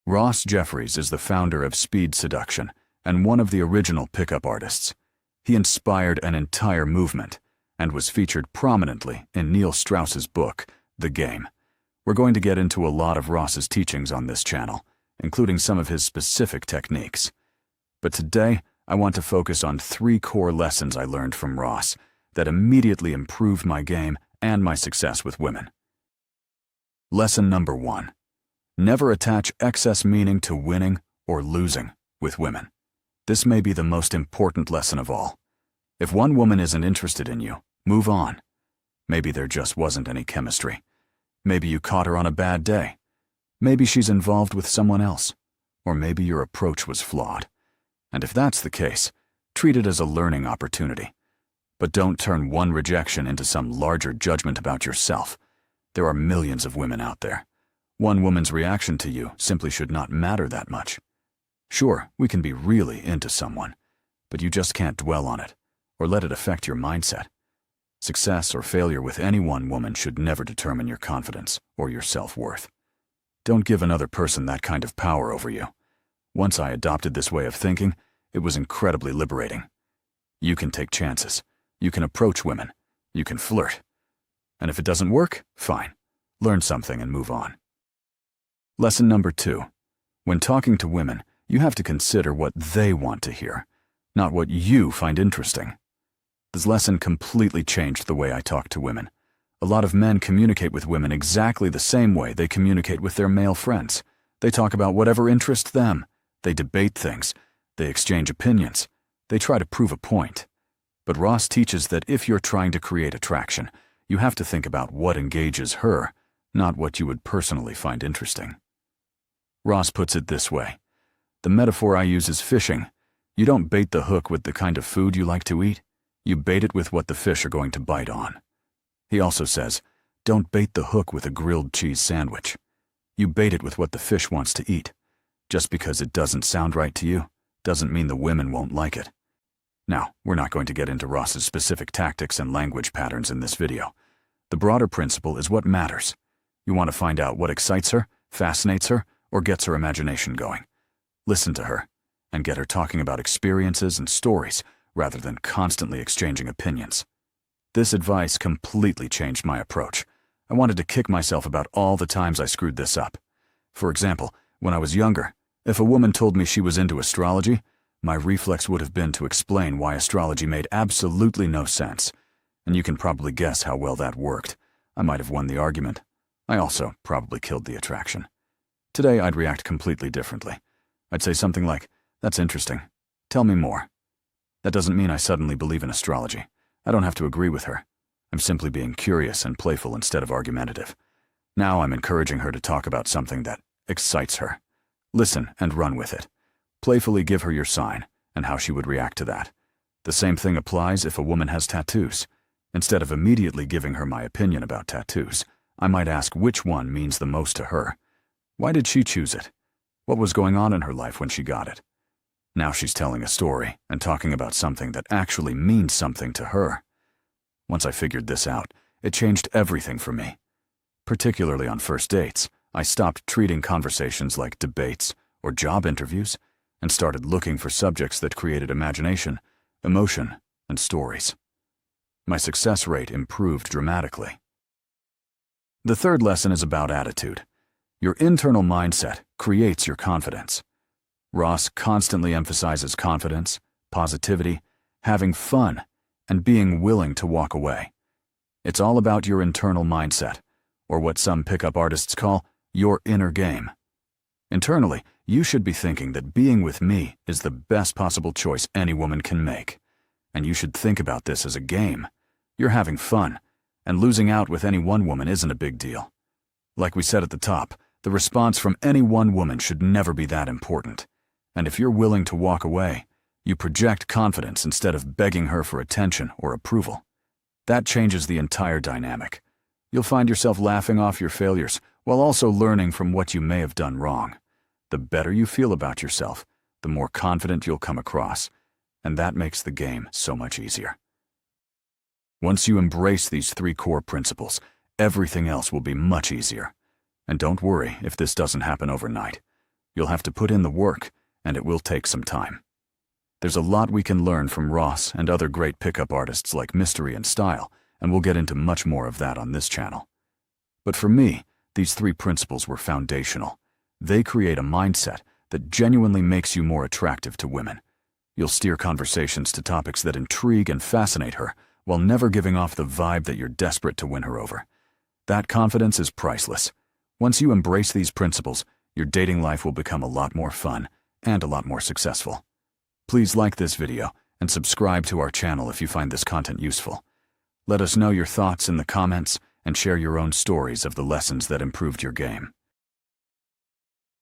Ross Jeffries is the founder of Speed Seduction and one of the original pickup artists. He inspired an entire movement and was featured prominently in Neil Strauss's book, The Game. We're going to get into a lot of Ross's teachings on this channel, including some of his specific techniques. But today, I want to focus on 3 core lessons I learned from Ross that immediately improved my game and my success with women. Lesson number 1. Never attach excess meaning to winning or losing with women. This may be the most important lesson of all. If one woman isn't interested in you, move on. Maybe there just wasn't any chemistry. Maybe you caught her on a bad day. Maybe she's involved with someone else. Or maybe your approach was flawed. And if that's the case, treat it as a learning opportunity. But don't turn one rejection into some larger judgment about yourself. There are millions of women out there. One woman's reaction to you simply should not matter that much. Sure, we can be really into someone, but you just can't dwell on it or let it affect your mindset. Success or failure with any one woman should never determine your confidence or your self-worth. Don't give another person that kind of power over you. Once I adopted this way of thinking, it was incredibly liberating. You can take chances. You can approach women. You can flirt. And if it doesn't work, fine. Learn something and move on. Lesson number 2. When talking to women, you have to consider what they want to hear, not what you find interesting. This lesson completely changed the way I talk to women. A lot of men communicate with women exactly the same way they communicate with their male friends. They talk about whatever interests them. They debate things. They exchange opinions. They try to prove a point. But Ross teaches that if you're trying to create attraction, you have to think about what engages her, not what you would personally find interesting. Ross puts it this way. The metaphor I use is fishing. You don't bait the hook with the kind of food you like to eat. You bait it with what the fish are going to bite on. He also says, don't bait the hook with a grilled cheese sandwich. You bait it with what the fish wants to eat. Just because it doesn't sound right to you, doesn't mean the women won't like it. Now, we're not going to get into Ross's specific tactics and language patterns in this video. The broader principle is what matters. You want to find out what excites her, fascinates her, or gets her imagination going. Listen to her, and get her talking about experiences and stories rather than constantly exchanging opinions. This advice completely changed my approach. I wanted to kick myself about all the times I screwed this up. For example, when I was younger, if a woman told me she was into astrology, my reflex would have been to explain why astrology made absolutely no sense. And you can probably guess how well that worked. I might have won the argument. I also probably killed the attraction. Today, I'd react completely differently. I'd say something like, "That's interesting. Tell me more." That doesn't mean I suddenly believe in astrology. I don't have to agree with her. I'm simply being curious and playful instead of argumentative. Now I'm encouraging her to talk about something that excites her. Listen and run with it. Playfully give her your sign and how she would react to that. The same thing applies if a woman has tattoos. Instead of immediately giving her my opinion about tattoos, I might ask which one means the most to her. Why did she choose it? What was going on in her life when she got it? Now she's telling a story and talking about something that actually means something to her. Once I figured this out, it changed everything for me. Particularly on first dates, I stopped treating conversations like debates or job interviews and started looking for subjects that created imagination, emotion, and stories. My success rate improved dramatically. The third lesson is about attitude. Your internal mindset creates your confidence. Ross constantly emphasizes confidence, positivity, having fun, and being willing to walk away. It's all about your internal mindset, or what some pickup artists call your inner game. Internally, you should be thinking that being with me is the best possible choice any woman can make. And you should think about this as a game. You're having fun, and losing out with any one woman isn't a big deal. Like we said at the top, the response from any one woman should never be that important. And if you're willing to walk away, you project confidence instead of begging her for attention or approval. That changes the entire dynamic. You'll find yourself laughing off your failures while also learning from what you may have done wrong. The better you feel about yourself, the more confident you'll come across, and that makes the game so much easier. Once you embrace these 3 core principles, everything else will be much easier. And don't worry if this doesn't happen overnight. You'll have to put in the work, and it will take some time. There's a lot we can learn from Ross and other great pickup artists like Mystery and Style, and we'll get into much more of that on this channel. But for me, these 3 principles were foundational. They create a mindset that genuinely makes you more attractive to women. You'll steer conversations to topics that intrigue and fascinate her, while never giving off the vibe that you're desperate to win her over. That confidence is priceless. Once you embrace these principles, your dating life will become a lot more fun and a lot more successful. Please like this video and subscribe to our channel if you find this content useful. Let us know your thoughts in the comments and share your own stories of the lessons that improved your game.